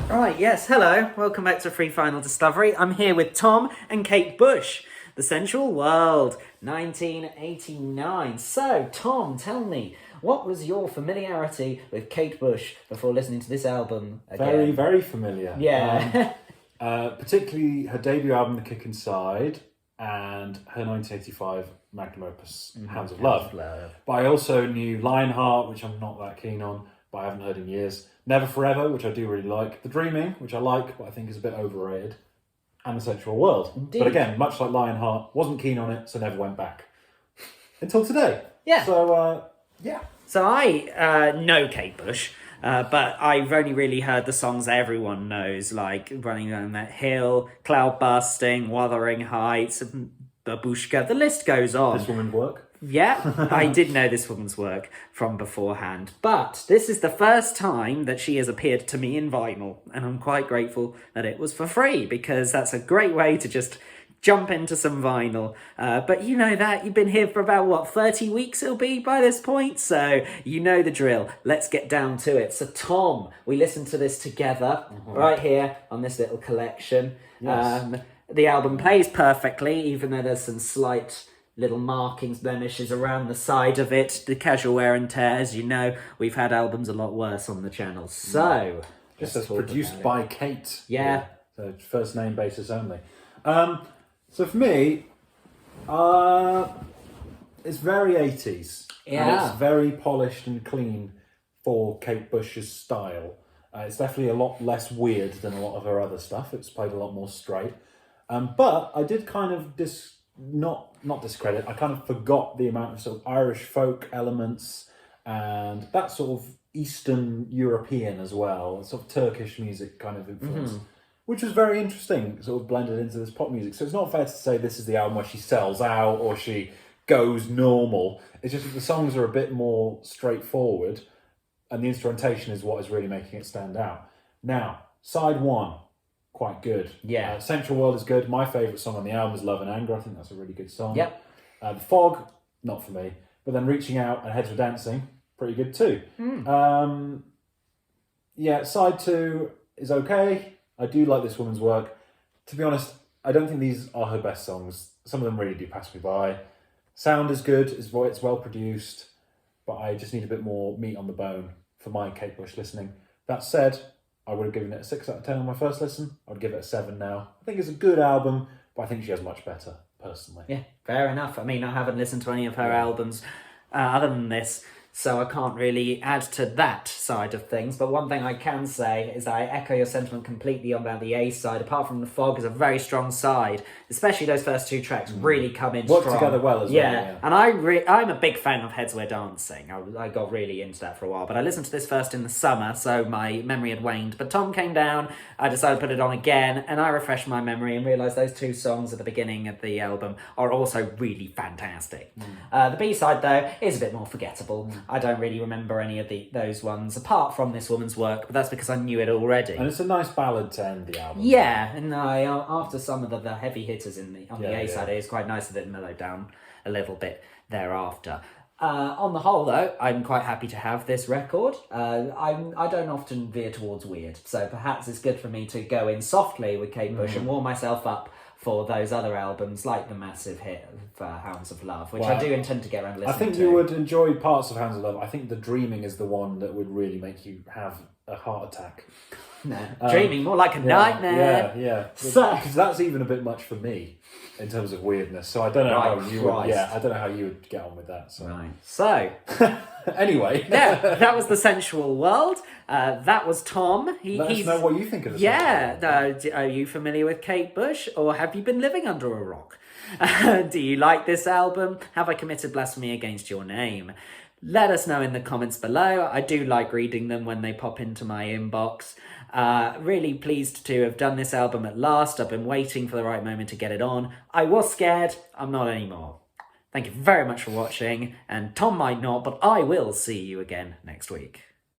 Right, yes, hello. Welcome back to Free Final Discovery. I'm here with Tom and Kate Bush. The Sensual World, 1989. So, Tom, tell me, what was your familiarity with Kate Bush before listening to this album again? Very, very familiar. Yeah. Particularly her debut album, The Kick Inside, and her 1985 magnum opus, Hounds of Love. But I also knew Lionheart, which I'm not that keen on, but I haven't heard in years. Never Forever, which I do really like. The Dreaming, which I like, but I think is a bit overrated. And The Sensual World. Indeed. But again, much like Lionheart, wasn't keen on it, so never went back. Until today. Yeah. So, yeah. So I know Kate Bush, but I've only really heard the songs everyone knows, like Running Down That Hill, Cloud Busting, Wuthering Heights, Babushka, the list goes on. This woman's work. Yeah, I did know this woman's work from beforehand, but this is the first time that she has appeared to me in vinyl, and I'm quite grateful that it was for free, because that's a great way to just jump into some vinyl. But you know that, you've been here for about, 30 weeks it'll be by this point, so you know the drill. Let's get down to it. So Tom, we listened to this together, right here on this little collection. Yes. The album plays perfectly, even though there's some slight little markings, blemishes around the side of it, the casual wear and tear. As you know, we've had albums a lot worse on the channel. So, Just as produced by Kate. Yeah. So first name basis only. So for me, it's very 80s. Yeah. And it's very polished and clean for Kate Bush's style. It's definitely a lot less weird than a lot of her other stuff. It's played a lot more straight. But I did kind of not discredit. I kind of forgot the amount of sort of Irish folk elements and that sort of Eastern European as well, sort of Turkish music kind of influence, which was very interesting, sort of blended into this pop music. So it's not fair to say this is the album where she sells out or she goes normal. It's just that the songs are a bit more straightforward and the instrumentation is what is really making it stand out. Now, side one, quite good. Yeah. Sensual World is good. My favourite song on the album is Love and Anger. I think that's a really good song. Yep. The Fog, not for me. But then Reaching Out and Heads Were Dancing, pretty good too. Yeah, side two is okay. I do like this woman's work. To be honest, I don't think these are her best songs. Some of them really do pass me by. Sound is good. It's well produced. But I just need a bit more meat on the bone for my Kate Bush listening. That said, I would have given it a 6 out of 10 on my first listen. I'd give it a 7 now. I think it's a good album, but I think she has much better, personally. Yeah, fair enough. I mean, I haven't listened to any of her albums other than this, so I can't really add to that side of things. But one thing I can say is I echo your sentiment completely about the A side. Apart from The Fog is a very strong side, especially those first two tracks really come in Work strong. together well as well. Yeah. And I'm a big fan of Heads Were Dancing. I got really into that for a while, but I listened to this first in the summer, so my memory had waned. But Tom came down, I decided to put it on again, and I refreshed my memory and realised those two songs at the beginning of the album are also really fantastic. The B-side, though, is a bit more forgettable. I don't really remember any of those ones, apart from this woman's work, but that's because I knew it already. And it's a nice ballad to end the album. Yeah, and after some of the heavy hitters on the A side, yeah. it is quite nice that it mellowed down a little bit thereafter. On the whole, though, I'm quite happy to have this record. I don't often veer towards weird, so perhaps it's good for me to go in softly with Kate Bush and warm myself up for those other albums, like the massive hit of Hounds of Love, which I do intend to get around listening to. I think you would enjoy parts of Hounds of Love. I think The Dreaming is the one that would really make you have a heart attack. No, dreaming, more like a nightmare. Yeah. So- Because that's even a bit much for me in terms of weirdness. So I don't know how you would. Yeah, I don't know how you would get on with that. So. Right. So Anyway, that was The Sensual World. That was Tom. Let us know what you think of this. Are you familiar with Kate Bush, or have you been living under a rock? Do you like this album? Have I committed blasphemy against your name? Let us know in the comments below. I do like reading them when they pop into my inbox. Really pleased to have done this album at last. I've been waiting for the right moment to get it on. I was scared. I'm not anymore. Thank you very much for watching, and Tom might not, but I will see you again next week.